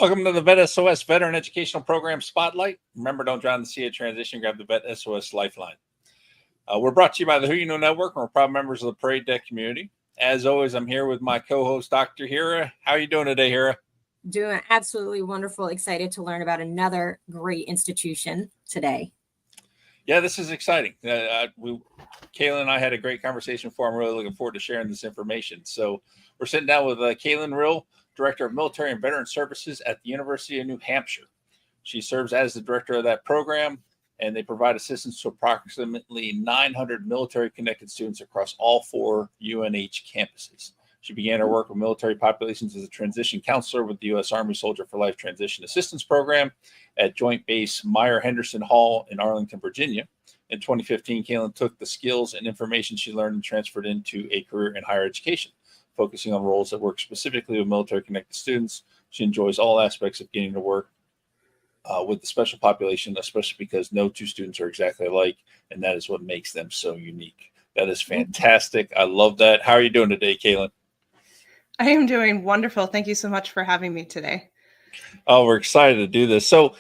Welcome to the Vet SOS Veteran Educational Program Spotlight. Remember, don't drown the sea of transition. Grab the Vet SOS Lifeline. We're brought to you by the Who You Know Network, and we're proud members of the Parade Deck community. As always, I'm here with my co-host, Dr. Hira. How are you doing today, Hira? Doing absolutely wonderful. Excited to learn about another great institution today. Yeah, this is exciting. Kalyn and I had a great conversation before. I'm really looking forward to sharing this information. So we're sitting down with Kalyn Ryll, Director of Military and Veteran Services at the University of New Hampshire. She serves as the director of that program, and they provide assistance to approximately 900 military-connected students across all 4 UNH campuses. She began her work with military populations as a transition counselor with the U.S. Army Soldier for Life Transition Assistance Program at Joint Base Myer-Henderson Hall in Arlington, Virginia. In 2015, Kalyn took the skills and information she learned and transferred into a career in higher education, focusing on roles that work specifically with military-connected students. She enjoys all aspects of getting to work with the special population, especially because no 2 students are exactly alike, and that is what makes them so unique. That is fantastic. I love that. How are you doing today, Kalyn? I am doing wonderful. Thank you so much for having me today. Oh, we're excited to do this. So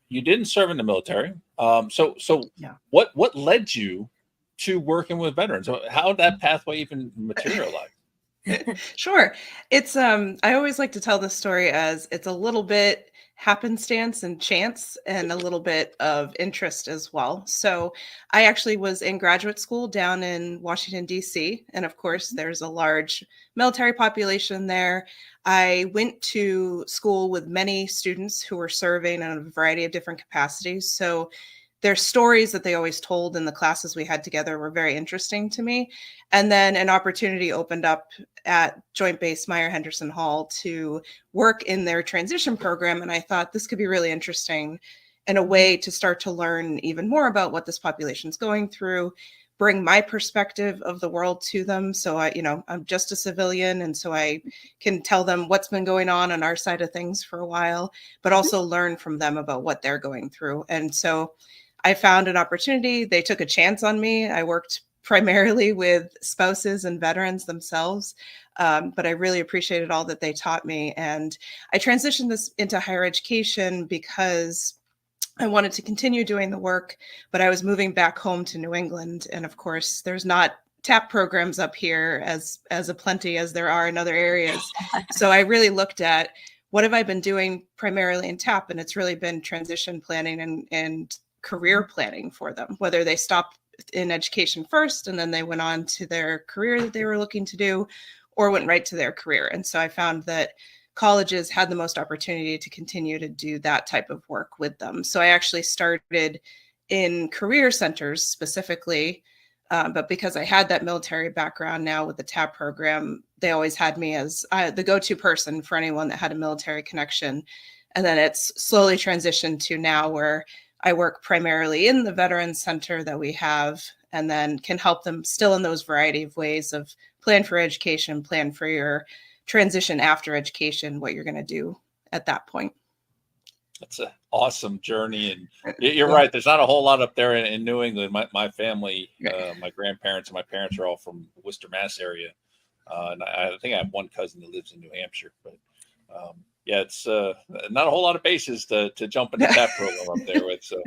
you didn't serve in the military. Yeah. What led you to working with veterans? How did that pathway even materialize? Sure. It's I always like to tell this story as it's a little bit happenstance and chance and a little bit of interest as well. So I actually was in graduate school down in Washington, D.C. And of course, there's a large military population there. I went to school with many students who were serving in a variety of different capacities. So their stories that they always told in the classes we had together were very interesting to me. And then an opportunity opened up at Joint Base Myer-Henderson Hall to work in their transition program. And I thought this could be really interesting and a way to start to learn even more about what this population is going through, bring my perspective of the world to them. So I'm just a civilian. And so I can tell them what's been going on our side of things for a while, but also learn from them about what they're going through. And so I found an opportunity. They took a chance on me. I worked primarily with spouses and veterans themselves, but I really appreciated all that they taught me. And I transitioned this into higher education because I wanted to continue doing the work, but I was moving back home to New England. And of course, there's not TAP programs up here as aplenty as there are in other areas. So I really looked at what have I been doing primarily in TAP, and it's really been transition planning and career planning for them, whether they stopped in education first and then they went on to their career that they were looking to do, or went right to their career. And so I found that colleges had the most opportunity to continue to do that type of work with them. So I actually started in career centers specifically, but because I had that military background now with the TAP program, they always had me as the go-to person for anyone that had a military connection. And then it's slowly transitioned to now where I work primarily in the Veterans Center that we have, and then can help them still in those variety of ways of plan for education, plan for your transition after education, what you're going to do at that point. That's an awesome journey. And you're right. There's not a whole lot up there in New England. My family, my grandparents and my parents are all from Worcester, Mass area. And I think I have one cousin that lives in New Hampshire, but yeah, it's not a whole lot of bases to jump into that program up there with. So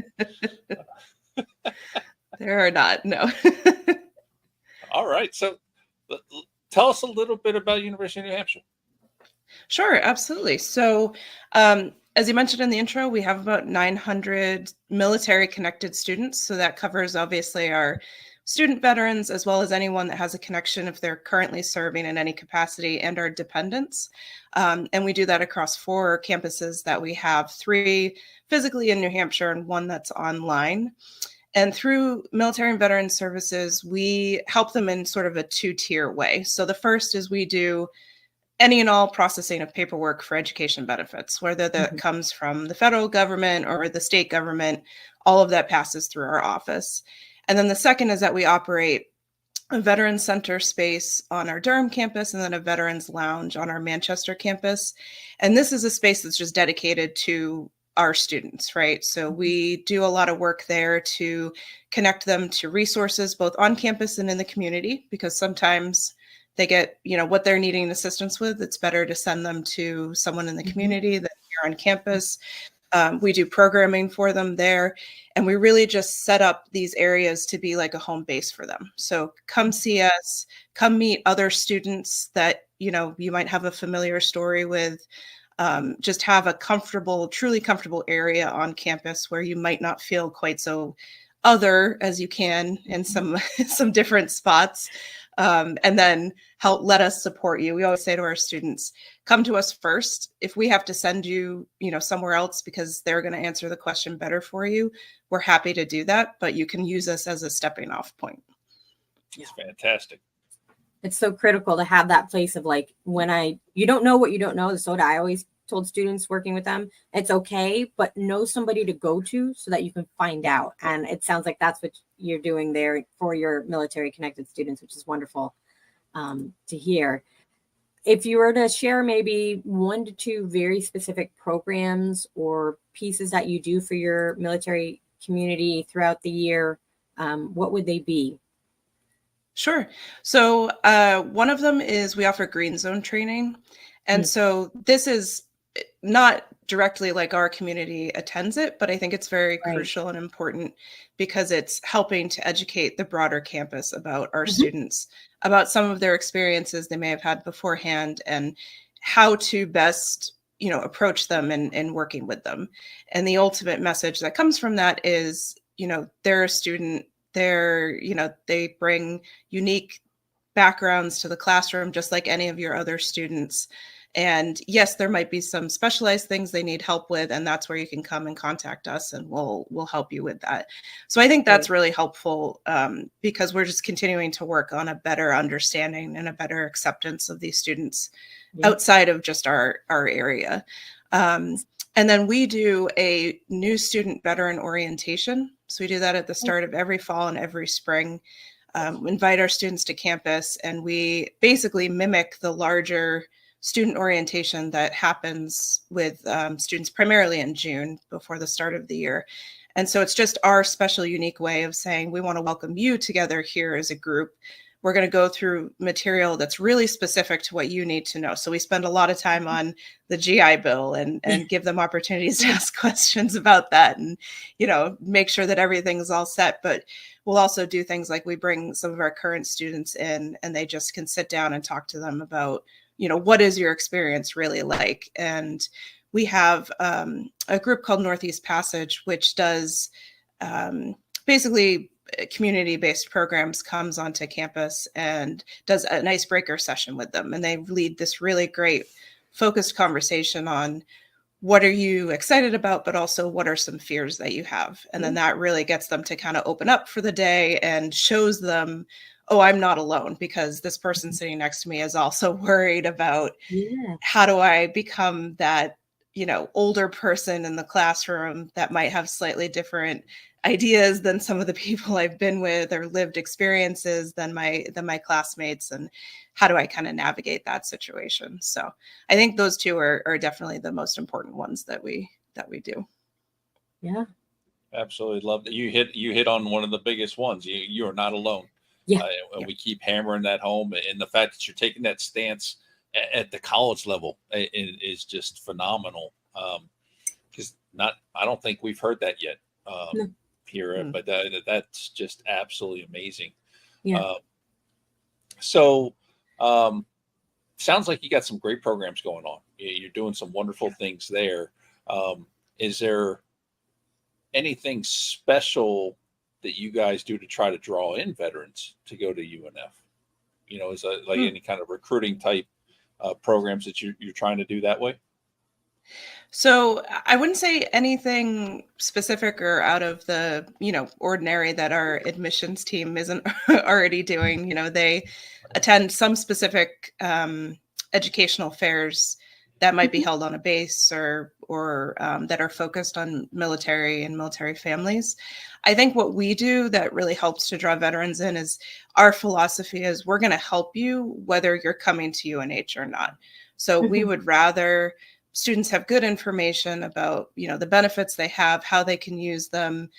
there are not, no. All right. So tell us a little bit about University of New Hampshire. Sure, absolutely. So as you mentioned in the intro, we have about 900 military connected students. So that covers obviously our student veterans, as well as anyone that has a connection if they're currently serving in any capacity, and our dependents. And we do that across 4 campuses that we have, 3 physically in New Hampshire and 1 that's online. And through Military and Veteran Services, we help them in sort of a 2-tier way. So the first is we do any and all processing of paperwork for education benefits, whether that comes from the federal government or the state government, all of that passes through our office. And then the second is that we operate a Veterans Center space on our Durham campus and then a Veterans Lounge on our Manchester campus. And this is a space that's just dedicated to our students, right? So we do a lot of work there to connect them to resources, both on campus and in the community, because sometimes they get, what they're needing assistance with, it's better to send them to someone in the community than here on campus. We do programming for them there, and we really just set up these areas to be like a home base for them. So come see us, come meet other students that, you might have a familiar story with. Just have a truly comfortable area on campus where you might not feel quite so other as you can in some different spots. And then let us support you. We always say to our students, come to us first. If we have to send you, somewhere else because they're going to answer the question better for you, we're happy to do that, but you can use us as a stepping off point. It's fantastic. It's so critical to have that place of like, you don't know what you don't know. So what I always told students working with them, it's okay, but know somebody to go to so that you can find out. And it sounds like that's what you're doing there for your military connected students, which is wonderful to hear. If you were to share maybe 1 to 2 very specific programs or pieces that you do for your military community throughout the year, what would they be? Sure. So one of them is we offer green zone training. And so this is not directly like our community attends it, but I think it's very crucial and important because it's helping to educate the broader campus about our students, about some of their experiences they may have had beforehand and how to best, approach them and working with them. And the ultimate message that comes from that is, they're a student, they bring unique backgrounds to the classroom, just like any of your other students. And yes, there might be some specialized things they need help with, and that's where you can come and contact us and we'll help you with that. So I think that's really helpful because we're just continuing to work on a better understanding and a better acceptance of these students outside of just our area. And then we do a new student veteran orientation. So we do that at the start of every fall and every spring. Invite our students to campus, and we basically mimic the larger student orientation that happens with students primarily in June before the start of the year. And so it's just our special, unique way of saying we want to welcome you together here as a group. We're going to go through material that's really specific to what you need to know. So we spend a lot of time on the GI Bill and give them opportunities to ask questions about that and, make sure that everything's all set. But we'll also do things like we bring some of our current students in and they just can sit down and talk to them about, what is your experience really like? And we have a group called Northeast Passage, which does basically community-based programs, comes onto campus and does an icebreaker session with them. And they lead this really great focused conversation on what are you excited about, but also what are some fears that you have? And then that really gets them to kind of open up for the day and shows them, oh, I'm not alone because this person sitting next to me is also worried about how do I become that, older person in the classroom that might have slightly different ideas than some of the people I've been with or lived experiences than my classmates, and how do I kind of navigate that situation? So I think those two are definitely the most important ones that we do. Yeah, absolutely love that. You hit on one of the biggest ones. You are not alone. And we keep hammering that home, and the fact that you're taking that stance at the college level is just phenomenal. Because I don't think we've heard that yet. Here, but that's just absolutely amazing. So sounds like you got some great programs going on. You're doing some wonderful things there. Is there anything special that you guys do to try to draw in veterans to go to UNF? Is that like any kind of recruiting type programs that you're trying to do that way? So I wouldn't say anything specific or out of the, ordinary that our admissions team isn't already doing. They attend some specific educational fairs that might be held on a base or that are focused on military and military families. I think what we do that really helps to draw veterans in is our philosophy is we're going to help you whether you're coming to UNH or not. So we would rather students have good information about, the benefits they have, how they can use them,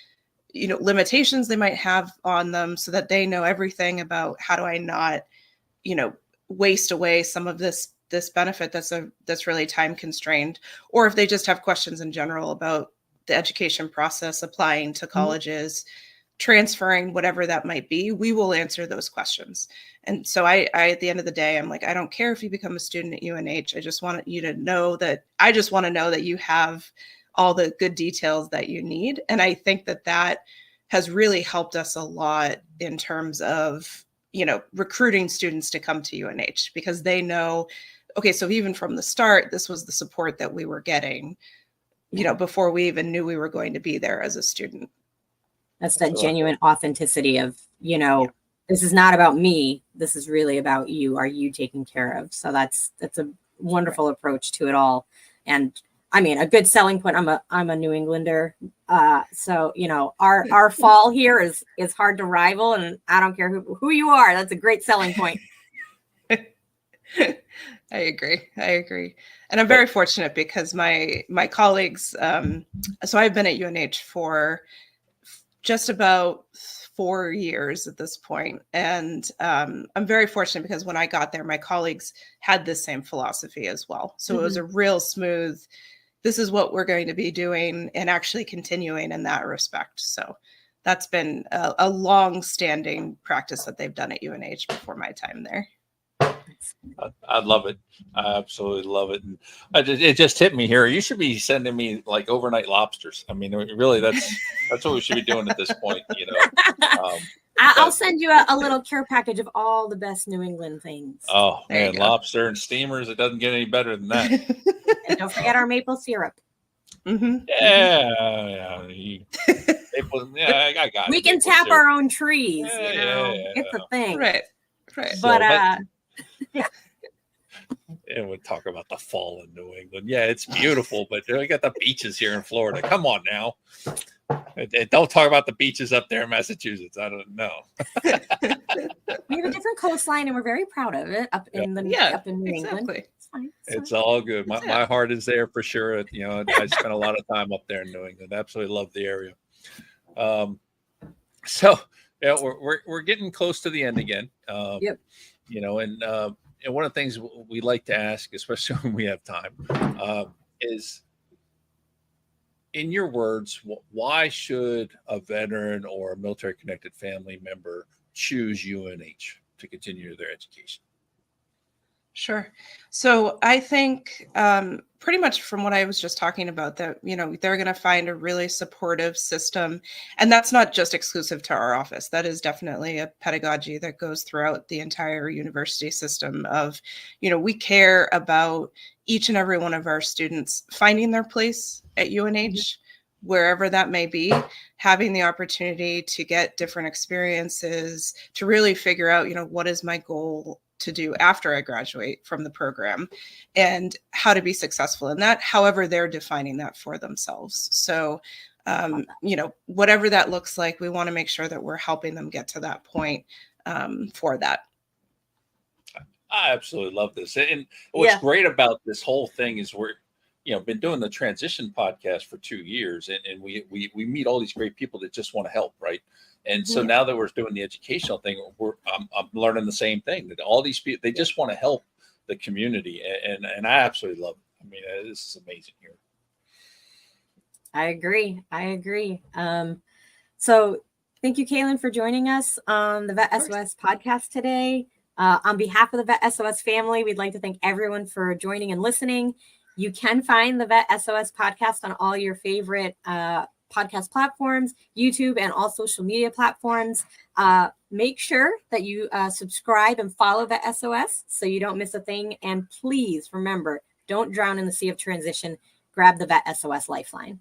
limitations they might have on them so that they know everything about how do I not, waste away some of this benefit that's really time constrained, or if they just have questions in general about the education process, applying to colleges, transferring, whatever that might be, we will answer those questions. And so I at the end of the day, I'm like, I don't care if you become a student at UNH. I just want you to know that you have all the good details that you need. And I think that has really helped us a lot in terms of, recruiting students to come to UNH, because they know, okay, so even from the start, this was the support that we were getting, before we even knew we were going to be there as a student. That's that genuine authenticity of, this is not about me. This is really about you. Are you taken care of? So that's a wonderful approach to it all. And I mean, a good selling point. I'm a New Englander. So, our fall here is hard to rival, and I don't care who you are. That's a great selling point. I agree. And I'm very fortunate because my colleagues, so I've been at UNH for just about 4 years at this point. And I'm very fortunate because when I got there, my colleagues had the same philosophy as well. So it was a real smooth, this is what we're going to be doing, and actually continuing in that respect. So that's been a long-standing practice that they've done at UNH before my time there. I love it. I absolutely love it. And it just hit me here. You should be sending me like overnight lobsters. I mean, really, that's what we should be doing at this point. I'll send you a little care package of all the best New England things. Oh man, lobster and steamers. It doesn't get any better than that. And don't forget our maple syrup. Mm-hmm. Yeah. I got it. We can tap our own trees. It's a thing. Right. But and we'll talk about the fall in New England. Yeah, it's beautiful, but we got the beaches here in Florida. Come on now. Don't talk about the beaches up there in Massachusetts. I don't know. We have a different coastline, and we're very proud of it up in New England. It's fine. It's all good. My heart is there for sure. I spent a lot of time up there in New England. Absolutely love the area. So yeah, we're getting close to the end again. Yep. And one of the things we like to ask, especially when we have time, is, in your words, why should a veteran or a military-connected family member choose UNH to continue their education? Sure. So I think pretty much from what I was just talking about, that, they're going to find a really supportive system. And that's not just exclusive to our office. That is definitely a pedagogy that goes throughout the entire university system of, we care about each and every one of our students finding their place at UNH, wherever that may be, having the opportunity to get different experiences, to really figure out, what is my goal to do after I graduate from the program, and how to be successful in that, however they're defining that for themselves. So, whatever that looks like, we want to make sure that we're helping them get to that point for that. I absolutely love this. And what's great about this whole thing is we're, been doing the transition podcast for 2 years, and we meet all these great people that just want to help, right? And so now that we're doing the educational thing, I'm learning the same thing, that all these people, they just want to help the community, and I absolutely love it. I mean, this is amazing here. I agree. So thank you, Kalyn, for joining us on the Vet SOS podcast today. On behalf of the Vet SOS family, we'd like to thank everyone for joining and listening. You can find the Vet SOS podcast on all your favorite podcast platforms, YouTube, and all social media platforms. Make sure that you subscribe and follow Vet SOS so you don't miss a thing. And please remember, don't drown in the sea of transition. Grab the Vet SOS Lifeline.